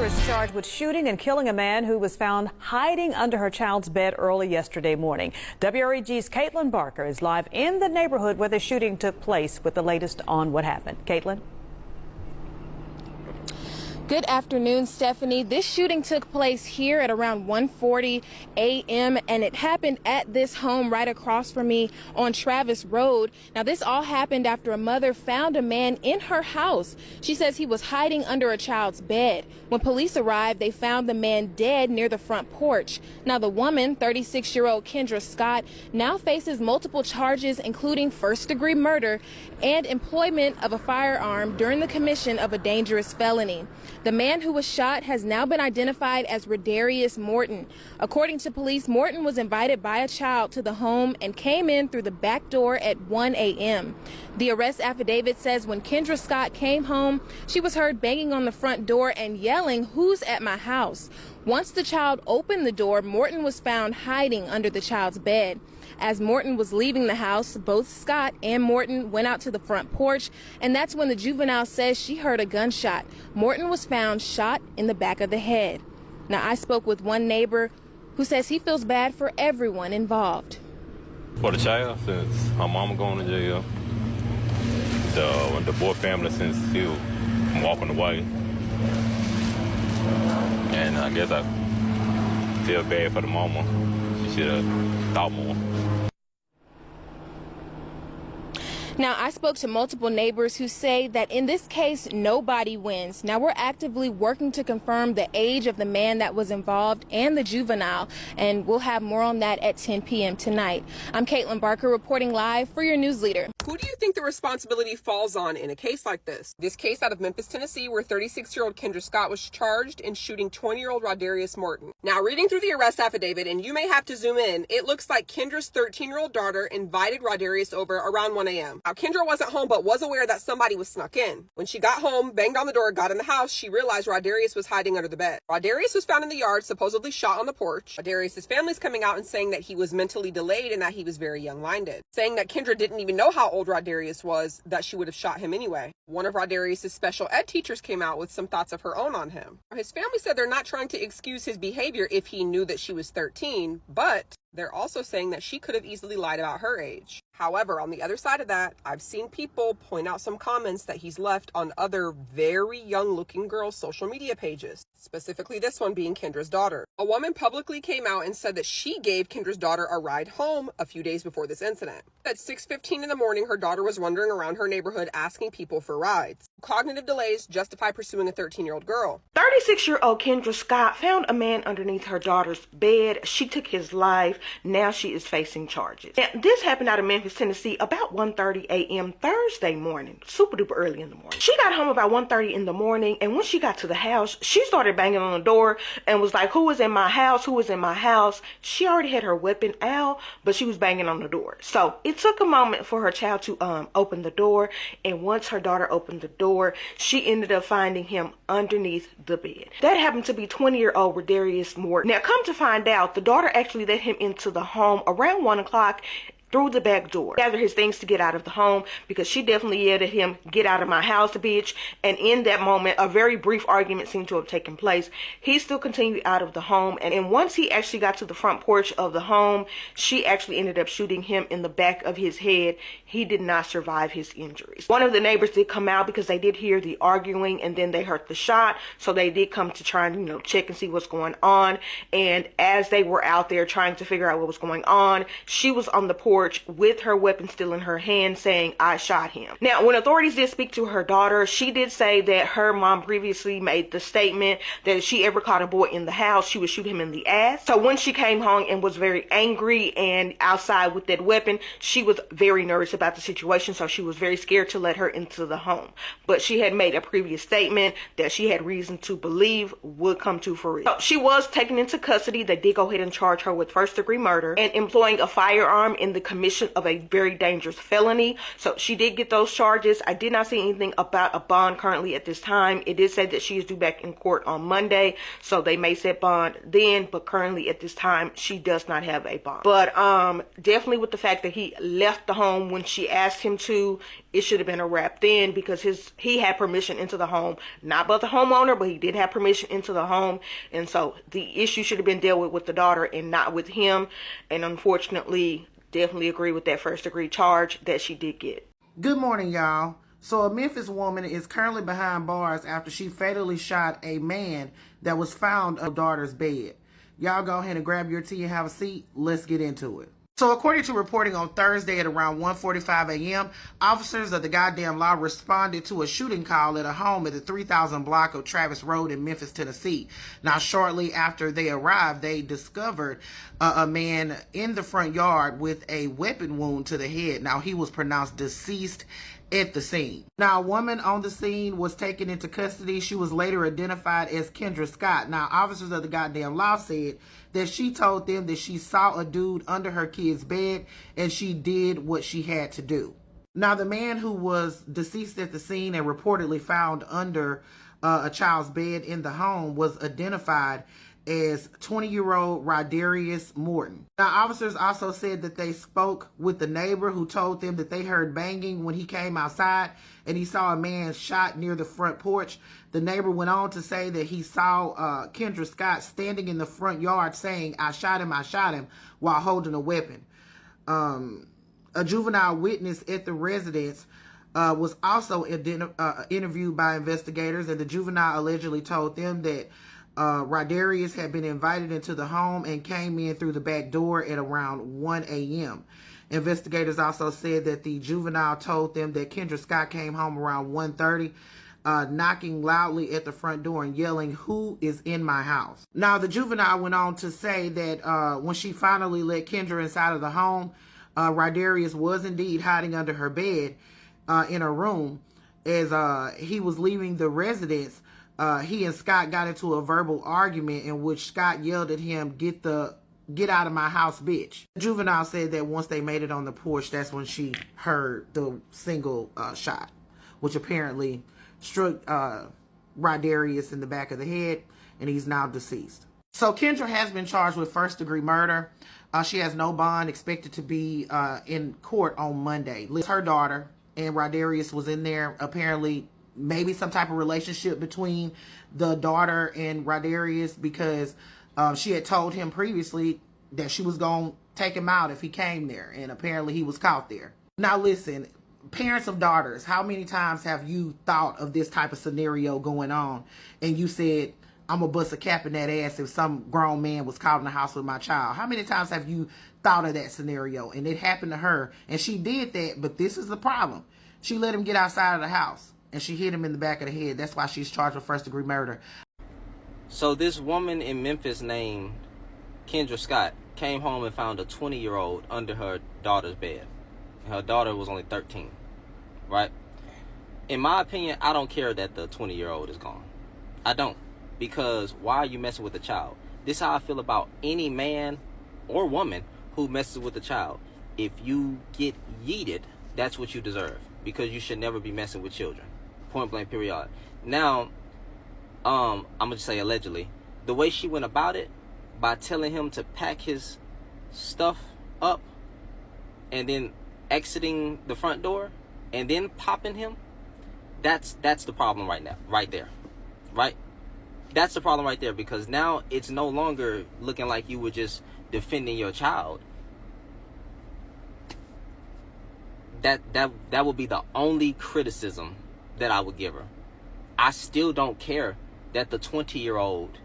is charged with shooting and killing a man who was found hiding under her child's bed early yesterday morning. WREG's Caitlin Barker is live in the neighborhood where the shooting took place with the latest on what happened. Caitlin? Good afternoon, Stephanie. This shooting took place here at around 1:40 a.m. and it happened at this home right across from me on Travis Road. Now, this all happened after a mother found a man in her house. She says he was hiding under a child's bed. When police arrived, they found the man dead near the front porch. Now, the woman, 36-year-old Kendra Scott, now faces multiple charges, including first-degree murder and employment of a firearm during the commission of a dangerous felony. The man who was shot has now been identified as Rodarius Morton. According to police, Morton was invited by a child to the home and came in through the back door at 1 a.m. The arrest affidavit says when Kendra Scott came home, she was heard banging on the front door and yelling, "Who's at my house?" Once the child opened the door, Morton was found hiding under the child's bed. As Morton was leaving the house, both Scott and Morton went out to the front porch, and that's when the juvenile says she heard a gunshot. Morton was found shot in the back of the head. Now, I spoke with one neighbor who says he feels bad for everyone involved. For the child, since her mama going to jail, the boy family, since he was walking away, and I guess I feel bad for the mama. She should have thought more. Now, I spoke to multiple neighbors who say that in this case, nobody wins. Now, we're actively working to confirm the age of the man that was involved and the juvenile, and we'll have more on that at 10 p.m. tonight. I'm Caitlin Barker reporting live for your news leader. Who do you think the responsibility falls on in a case like this? This case out of Memphis, Tennessee, where 36-year-old Kendra Scott was charged in shooting 20-year-old Rodarius Morton. Now, reading through the arrest affidavit, and you may have to zoom in, it looks like Kendra's 13-year-old daughter invited Rodarius over around 1 a.m. Now, Kendra wasn't home, but was aware that somebody was snuck in. When she got home, banged on the door, got in the house, she realized Rodarius was hiding under the bed. Rodarius was found in the yard, supposedly shot on the porch. Rodarius' family's coming out and saying that he was mentally delayed and that he was very young-minded, saying that Kendra didn't even know how old Rodarius was, that she would have shot him anyway. One of Rodarius' special ed teachers came out with some thoughts of her own on him. His family said they're not trying to excuse his behavior if he knew that she was 13, but they're also saying that she could have easily lied about her age. However, on the other side of that, I've seen people point out some comments that he's left on other very young-looking girls' social media pages, specifically this one being Kendra's daughter. A woman publicly came out and said that she gave Kendra's daughter a ride home a few days before this incident. At 6:15 in the morning, her daughter was wandering around her neighborhood asking people for rides. Cognitive delays justify pursuing a 13-year-old girl. 36-year-old Kendra Scott found a man underneath her daughter's bed. She took his life. Now she is facing charges. Now, this happened out of Memphis, Tennessee, about 1:30 a.m. Thursday morning, super duper early in the morning. She got home about 1:30 in the morning, and when she got to the house, she started banging on the door and was like, "Who is in my house? Who is in my house?" She already had her weapon out, but she was banging on the door. So it took a moment for her child to open the door, and once her daughter opened the door, she ended up finding him underneath the bed. That happened to be 20-year-old Rodarius Morton. Now, come to find out, the daughter actually let him into the home around 1 o'clock through the back door, gather his things to get out of the home, because she definitely yelled at him, "Get out of my house, bitch." And in that moment, a very brief argument seemed to have taken place. He still continued out of the home, and once he actually got to the front porch of the home, she actually ended up shooting him in the back of his head. He did not survive his injuries. One of the neighbors did come out because they did hear the arguing, and then they heard the shot, so they did come to try and check and see what's going on. And as they were out there trying to figure out what was going on, she was on the porch with her weapon still in her hand, saying, "I shot him." Now, when authorities did speak to her daughter, she did say that her mom previously made the statement that if she ever caught a boy in the house, she would shoot him in the ass. So when she came home and was very angry and outside with that weapon, she was very nervous about the situation, so she was very scared to let her into the home. But she had made a previous statement that she had reason to believe would come to fruition. So she was taken into custody. They did go ahead and charge her with first-degree murder and employing a firearm in the commission of a very dangerous felony. So she did get those charges. I did not see anything about a bond currently at this time. It did say that she is due back in court on Monday, so they may set bond then, but currently at this time she does not have a bond. But definitely with the fact that he left the home when she asked him to, it should have been a wrap then, because he had permission into the home, not but the homeowner, but he did have permission into the home, and so the issue should have been dealt with the daughter and not with him. And unfortunately, definitely agree with that first degree charge that she did get. Good morning, y'all. So a Memphis woman is currently behind bars after she fatally shot a man that was found under her daughter's bed. Y'all go ahead and grab your tea and have a seat. Let's get into it. So according to reporting on Thursday at around 1:45 a.m., officers of the goddamn law responded to a shooting call at a home at the 3000 block of Travis Road in Memphis, Tennessee. Now, shortly after they arrived, they discovered a man in the front yard with a weapon wound to the head. Now, he was pronounced deceased at the scene. Now, a woman on the scene was taken into custody. She was later identified as Kendra Scott. Now, officers of the goddamn law said that she told them that she saw a dude under her kid's bed and she did what she had to do. Now, the man who was deceased at the scene and reportedly found under a child's bed in the home was identified as 20-year-old Rodarius Morton. Now, officers also said that they spoke with the neighbor who told them that they heard banging when he came outside and he saw a man shot near the front porch. The neighbor went on to say that he saw Kendra Scott standing in the front yard saying, I shot him, while holding a weapon. A juvenile witness at the residence was also interviewed by investigators, and the juvenile allegedly told them that Rodarius had been invited into the home and came in through the back door at around 1 a.m. Investigators also said that the juvenile told them that Kendra Scott came home around 1:30, knocking loudly at the front door and yelling, "Who is in my house?" Now, the juvenile went on to say that when she finally let Kendra inside of the home, Rodarius was indeed hiding under her bed in her room. As he was leaving the residence, he and Scott got into a verbal argument in which Scott yelled at him, get out of my house, bitch. The juvenile said that once they made it on the porch, that's when she heard the single shot, which apparently struck Rodarius in the back of the head, and he's now deceased. So Kendra has been charged with first-degree murder. She has no bond, expected to be in court on Monday. Her daughter and Rodarius was in there, apparently maybe some type of relationship between the daughter and Rodarius, because she had told him previously that she was going to take him out if he came there, and apparently he was caught there. Now listen, parents of daughters, how many times have you thought of this type of scenario going on and you said, I'm going to bust a cap in that ass if some grown man was caught in the house with my child? How many times have you thought of that scenario? And it happened to her, and she did that, but this is the problem. She let him get outside of the house, and she hit him in the back of the head. That's why she's charged with first-degree murder. So this woman in Memphis named Kendra Scott came home and found a 20-year-old under her daughter's bed. And her daughter was only 13, right? In my opinion, I don't care that the 20-year-old is gone. I don't. Because why are you messing with a child? This is how I feel about any man or woman who messes with a child. If you get yeeted, that's what you deserve. Because you should never be messing with children. Point blank, period. Now, I'm going to just say allegedly, the way she went about it, by telling him to pack his stuff up and then exiting the front door and then popping him, that's the problem right now, right there, right? That's the problem right there, because now it's no longer looking like you were just defending your child. That would be the only criticism that I would give her. I still don't care that the 20-year-old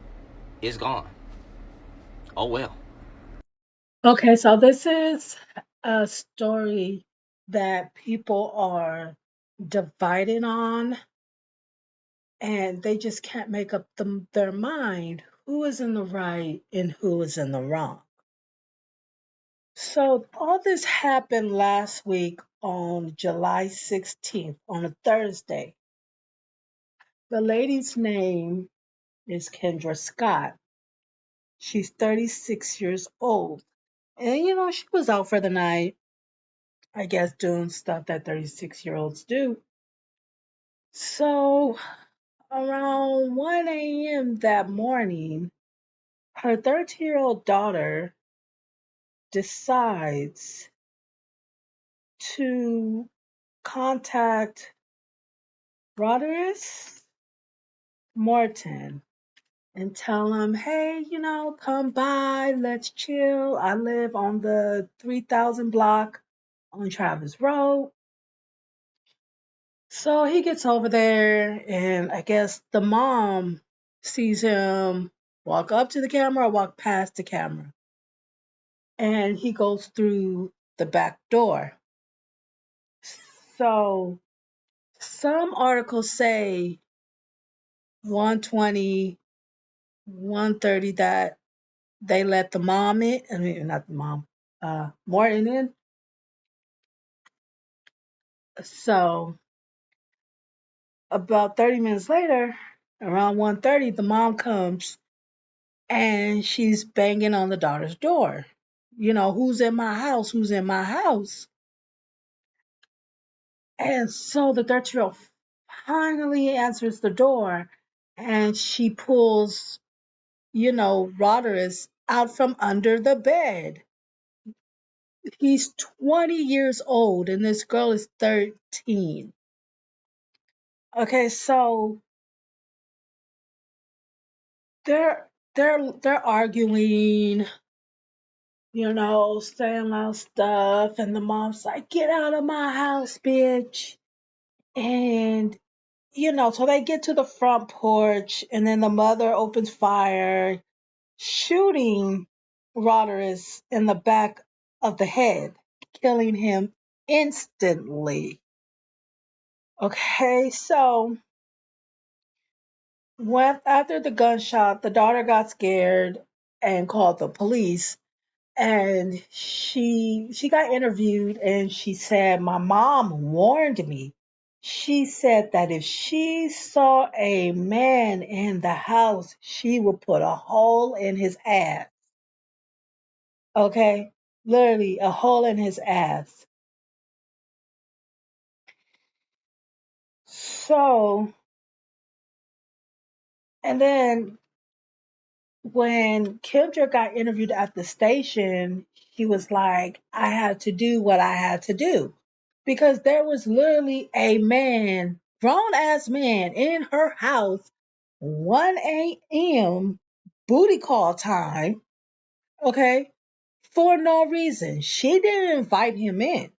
is gone. Oh well. Okay, so this is a story that people are divided on, and they just can't make up their mind who is in the right and who is in the wrong. So all this happened last week on July 16th, on a Thursday. The lady's name is Kendra Scott. She's 36 years old. And, she was out for the night. I guess, doing stuff that 36-year-olds do. So around 1 a.m. that morning, her 13-year-old daughter decides to contact Rodriguez Morton and tell him, hey, come by, let's chill. I live on the 3000 block on Travis Road. So he gets over there, and I guess the mom sees him walk up to the camera or walk past the camera. And he goes through the back door. So some articles say 120, 130 that they let the mom in. I mean, not the mom, Morton in. So about 30 minutes later, around 1:30, the mom comes and she's banging on the daughter's door. Who's in my house? Who's in my house? And so the 13-year-old finally answers the door and she pulls, Roderick out from under the bed. He's 20 years old and this girl is 13. Okay, so they're arguing, saying loud stuff, and the mom's like, "Get out of my house, bitch!" And so they get to the front porch, and then the mother opens fire, shooting Roderick in the back of the head, killing him instantly. Okay, so after the gunshot, the daughter got scared and called the police. And she got interviewed and she said, my mom warned me. She said that if she saw a man in the house, she would put a hole in his ass. Okay? Literally a hole in his ass. So, and then when Kendra got interviewed at the station, she was like, I had to do what I had to do. Because there was literally a man, grown ass man, in her house, 1 a.m. booty call time, okay, for no reason. She didn't invite him in.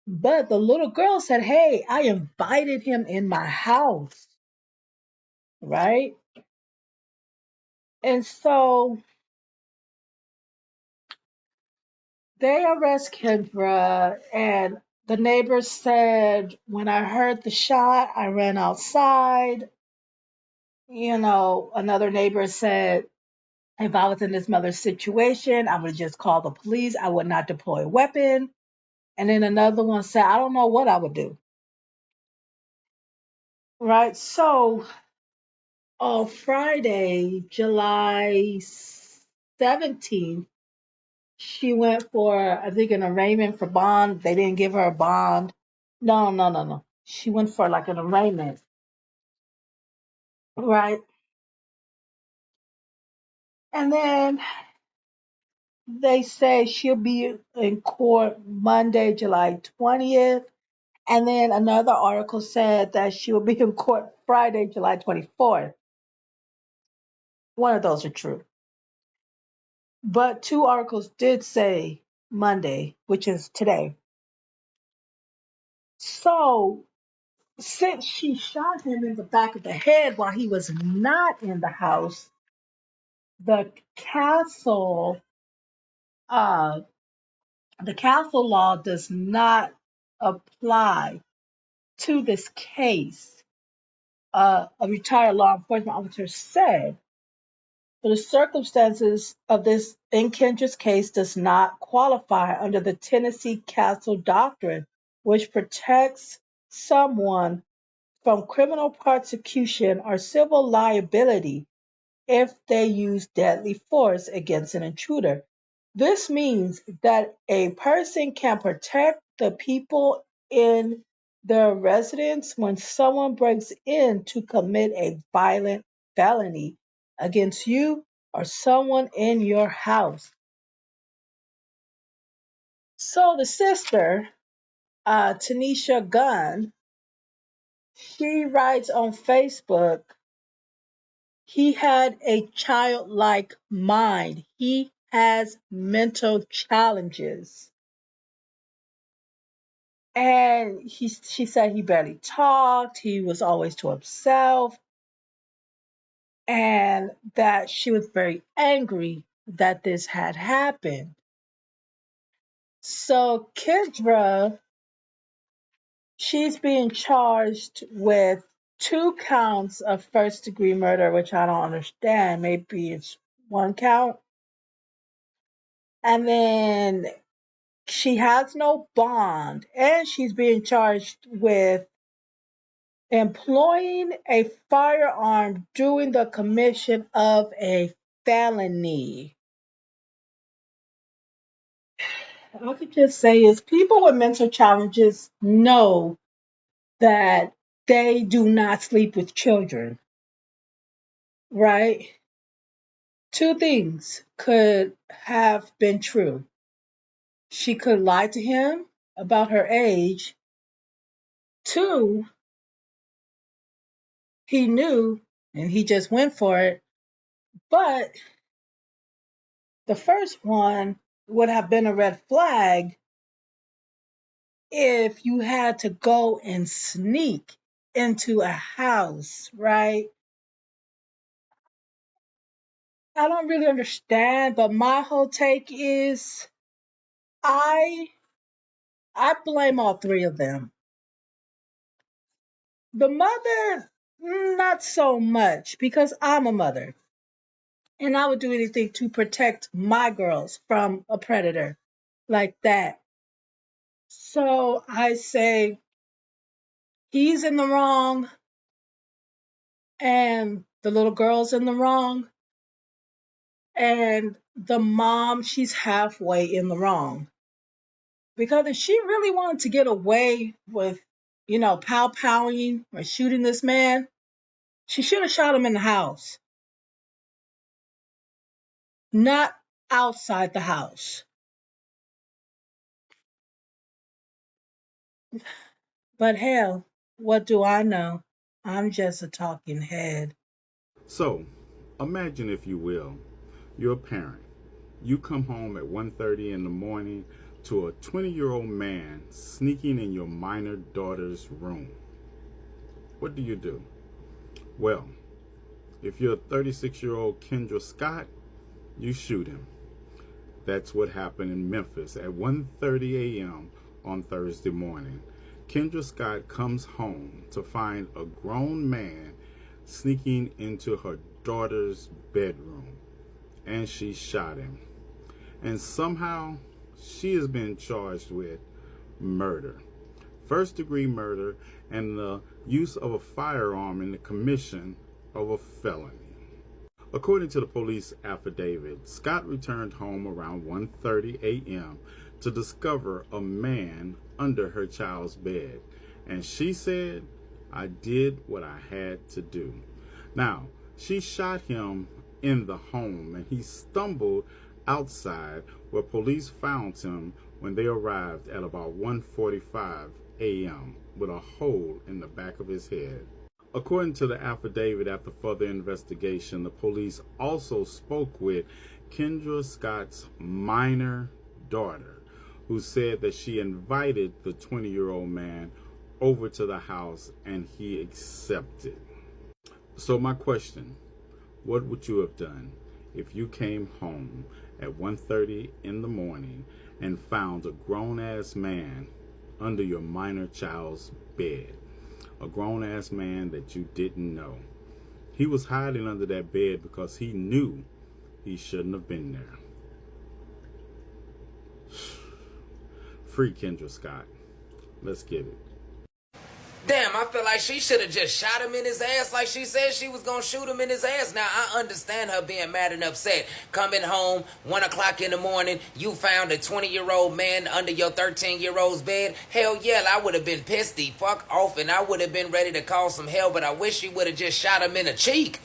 But the little girl said, hey, I invited him in my house, right? And so they arrest Kendra, and the neighbors said, when I heard the shot, I ran outside. Another neighbor said, if I was in this mother's situation, I would just call the police. I would not deploy a weapon. And then another one said, I don't know what I would do. Right? So on Friday, July 17th, she went for, I think, an arraignment for bond. They didn't give her a bond. No. She went for like an arraignment. Right? And then they say she'll be in court Monday, July 20th. And then another article said that she will be in court Friday, July 24th. One of those are true. But two articles did say Monday, which is today. So, since she shot him in the back of the head while he was not in the house, the castle, uh, the castle law does not apply to this case. A retired law enforcement officer said, but the circumstances of this in Kendra's case does not qualify under the Tennessee Castle Doctrine, which protects someone from criminal prosecution or civil liability if they use deadly force against an intruder. This means that a person can protect the people in their residence when someone breaks in to commit a violent felony against you or someone in your house. So the sister, Tanisha Gunn, she writes on Facebook, he had a childlike mind. He has mental challenges. And she said he barely talked, he was always to himself, and that she was very angry that this had happened. So Kendra, she's being charged with 2 counts of first degree murder, which I don't understand. Maybe it's 1 count. And then she has no bond, and she's being charged with employing a firearm during the commission of a felony. I could just say is people with mental challenges know that they do not sleep with children, right? Two things could have been true. She could lie to him about her age. Two, he knew and he just went for it. But the first one would have been a red flag if you had to go and sneak into a house, right? I don't really understand, but my whole take is I I blame all three of them. The mother, not so much, because I'm a mother and I would do anything to protect my girls from a predator like that. So I say he's in the wrong and the little girl's in the wrong, and the mom, she's halfway in the wrong. Because if she really wanted to get away with, pow-powing or shooting this man, she should have shot him in the house, not outside the house. But hell, what do I know? I'm just a talking head. So, imagine if you will, you're a parent. You come home at 1:30 in the morning to a 20-year-old man sneaking in your minor daughter's room. What do you do? Well, if you're a 36-year-old Kendra Scott, you shoot him. That's what happened in Memphis at 1:30 a.m. on Thursday morning. Kendra Scott comes home to find a grown man sneaking into her daughter's bedroom, and she shot him. And somehow she has been charged with murder, first degree murder, and the use of a firearm in the commission of a felony. According to the police affidavit, Scott returned home around 1:30 a.m. to discover a man under her child's bed. And she said, "I did what I had to do." Now, she shot him in the home and he stumbled outside, where police found him when they arrived at about 1:45 a.m. with a hole in the back of his head. According to the affidavit, after further investigation, the police also spoke with Kendra Scott's minor daughter, who said that she invited the 20-year-old man over to the house and he accepted. So my question, what would you have done if you came home at 1:30 in the morning and found a grown-ass man under your minor child's bed? A grown-ass man that you didn't know. He was hiding under that bed because he knew he shouldn't have been there. Free Kendra Scott. Let's get it. Damn, I feel like she should have just shot him in his ass like she said she was going to shoot him in his ass. Now, I understand her being mad and upset. Coming home, 1 o'clock in the morning, you found a 20-year-old man under your 13-year-old's bed. Hell yeah, I would have been pissed the fuck off and I would have been ready to call some help, but I wish you would have just shot him in the cheek.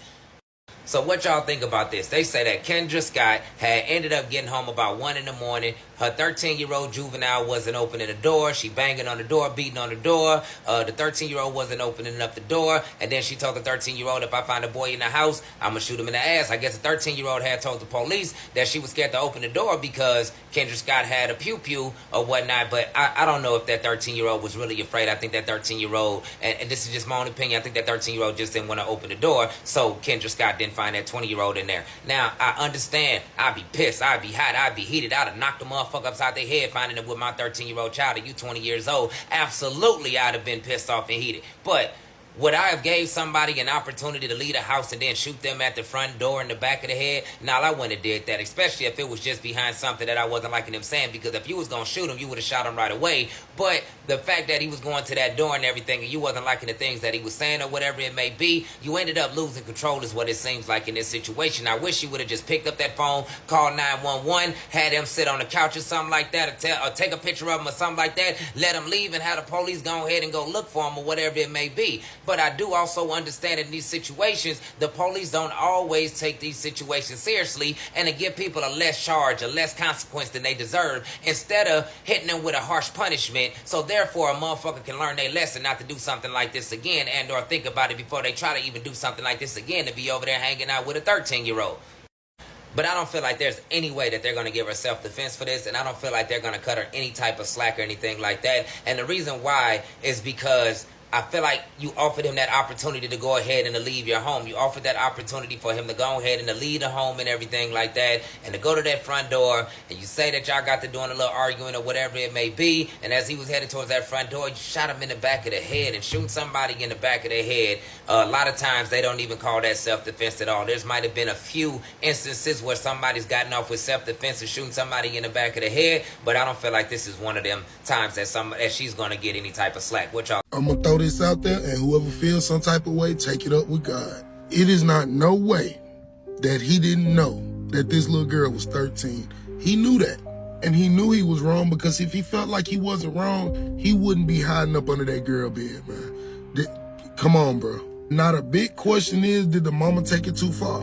So what y'all think about this? They say that Kendra Scott had ended up getting home about 1 in the morning. Her 13-year-old juvenile wasn't opening the door. She banging on the door, beating on the door. The 13-year-old wasn't opening up the door. And then she told the 13-year-old, if I find a boy in the house, I'm going to shoot him in the ass. I guess the 13-year-old had told the police that she was scared to open the door because Kendra Scott had a pew-pew or whatnot. But I don't know if that 13-year-old was really afraid. I think that 13-year-old, and this is just my own opinion, I think that 13-year-old just didn't want to open the door. So Kendra Scott didn't find that 20-year-old in there. Now, I understand. I'd be pissed. I'd be hot. I'd be heated. I'd have knocked the motherfucker upside their head finding it with my 13-year-old child and you 20 years old. Absolutely, I'd have been pissed off and heated. But would I have gave somebody an opportunity to leave a house and then shoot them at the front door in the back of the head? No, I wouldn't have did that, especially if it was just behind something that I wasn't liking him saying, because if you was going to shoot him, you would have shot him right away. But the fact that he was going to that door and everything and you wasn't liking the things that he was saying or whatever it may be, you ended up losing control is what it seems like in this situation. I wish you would have just picked up that phone, called 911, had them sit on the couch or something like that, or take a picture of him or something like that, let him leave and have the police go ahead and go look for him or whatever it may be. But I do also understand in these situations, the police don't always take these situations seriously and to give people a less charge, a less consequence than they deserve, instead of hitting them with a harsh punishment. So therefore, a motherfucker can learn their lesson not to do something like this again, and or think about it before they try to even do something like this again, to be over there hanging out with a 13-year-old. But I don't feel like there's any way that they're going to give her self-defense for this, and I don't feel like they're going to cut her any type of slack or anything like that. And the reason why is because I feel like you offered him that opportunity to go ahead and to leave your home. You offered that opportunity for him to go ahead and to leave the home and everything like that, and to go to that front door, and you say that y'all got to doing a little arguing or whatever it may be, and as he was headed towards that front door, you shot him in the back of the head. And shooting somebody in the back of the head, a lot of times they don't even call that self-defense at all. There's might have been a few instances where somebody's gotten off with self-defense and shooting somebody in the back of the head, but I don't feel like this is one of them times that she's going to get any type of slack. What y'all? I'm going to throw this out there, and whoever feels some type of way, take it up with God. It is not no way that he didn't know that this little girl was 13. He knew that. And he knew he was wrong, because if he felt like he wasn't wrong, he wouldn't be hiding up under that girl bed, man. Come on, bro. Now, the big question is, did the mama take it too far?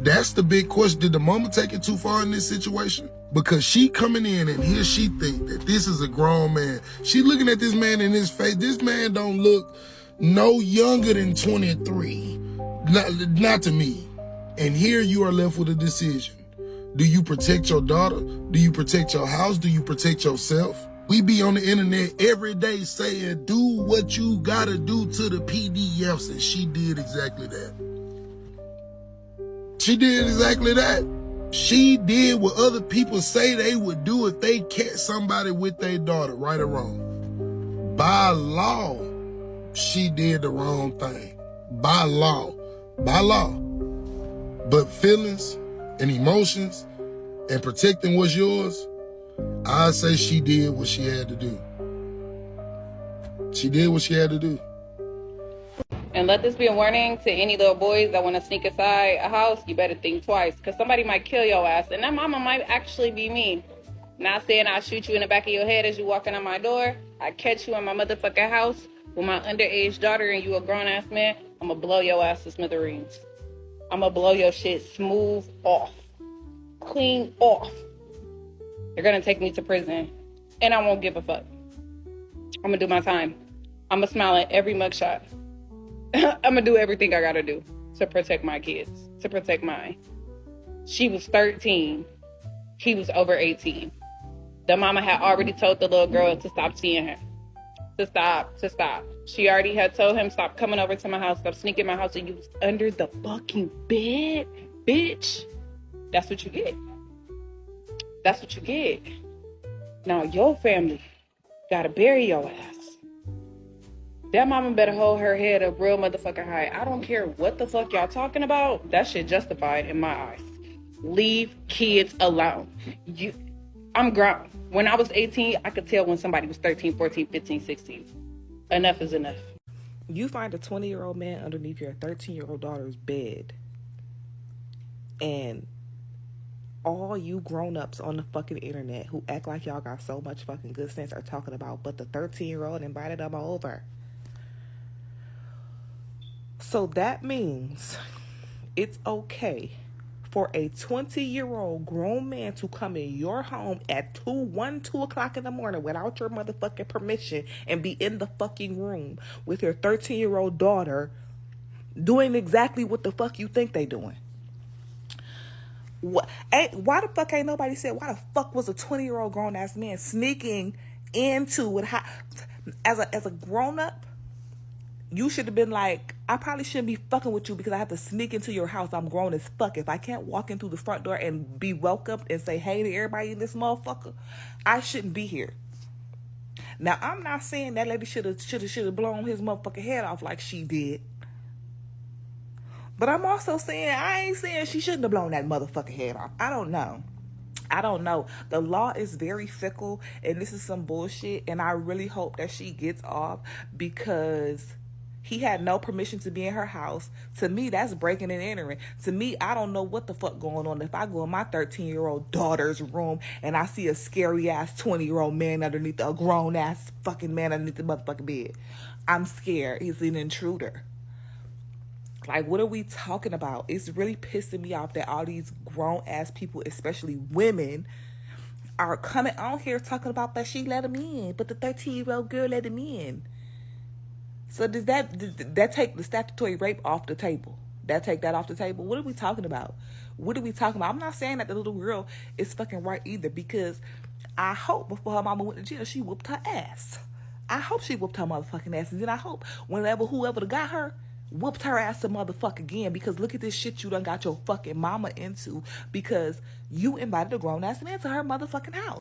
That's the big question. Did the mama take it too far in this situation? Because she coming in and here she think that this is a grown man. She looking at this man in his face. This man don't look no younger than 23. Not to me. And here you are left with a decision. Do you protect your daughter? Do you protect your house? Do you protect yourself? We be on the internet every day saying, do what you gotta do to the PDFs, and she did exactly that. She did exactly that. She did what other people say they would do if they catch somebody with their daughter, right or wrong. By law, she did the wrong thing. By law. By law. But feelings and emotions and protecting what's yours, I say she did what she had to do. She did what she had to do. And let this be a warning to any little boys that want to sneak inside a house. You better think twice, because somebody might kill your ass, and that mama might actually be me. Not saying I'll shoot you in the back of your head as you walking out my door. I catch you in my motherfucking house with my underage daughter and you a grown-ass man, I'm going to blow your ass to smithereens. I'm going to blow your shit smooth off. Clean off. They're going to take me to prison, and I won't give a fuck. I'm going to do my time. I'm going to smile at every mugshot. I'm going to do everything I got to do to protect my kids, to protect mine. She was 13. He was over 18. The mama had already told the little girl to stop seeing her. To stop. She already had told him, stop coming over to my house, stop sneaking in my house, and you was under the fucking bed, bitch. That's what you get. That's what you get. Now your family gotta bury your ass. That mama better hold her head up real motherfucking high. I don't care what the fuck y'all talking about. That shit justified in my eyes. Leave kids alone. I'm grown. When I was 18, I could tell when somebody was 13, 14, 15, 16. Enough is enough. You find a 20-year-old man underneath your 13-year-old daughter's bed, and all you grown-ups on the fucking internet who act like y'all got so much fucking good sense are talking about, but the 13-year-old invited them over. So that means it's okay for a 20-year-old grown man to come in your home at 2 o'clock in the morning without your motherfucking permission and be in the fucking room with your 13-year-old daughter doing exactly what the fuck you think they doing. Why the fuck ain't nobody said why the fuck was a 20-year-old grown-ass man sneaking into it? As a grown-up, you should have been like, I probably shouldn't be fucking with you because I have to sneak into your house. I'm grown as fuck. If I can't walk in through the front door and be welcomed and say hey to everybody in this motherfucker, I shouldn't be here. Now, I'm not saying that lady should have blown his motherfucking head off like she did. But I'm also saying, I ain't saying she shouldn't have blown that motherfucking head off. I don't know. The law is very fickle, and this is some bullshit, and I really hope that she gets off because he had no permission to be in her house. To me, that's breaking and entering. To me, I don't know what the fuck going on. If I go in my 13-year-old daughter's room and I see a scary-ass 20-year-old man underneath a grown-ass fucking man underneath the motherfucking bed, I'm scared. He's an intruder. Like, what are we talking about? It's really pissing me off that all these grown-ass people, especially women, are coming on here talking about that she let him in, but the 13-year-old girl let him in. So does that take the statutory rape off the table? Take that off the table? What are we talking about? I'm not saying that the little girl is fucking right either, because I hope before her mama went to jail, she whooped her ass. I hope she whooped her motherfucking ass. And then I hope whoever got her whooped her ass a motherfucker again, because look at this shit you done got your fucking mama into because you invited a grown-ass man to her motherfucking house.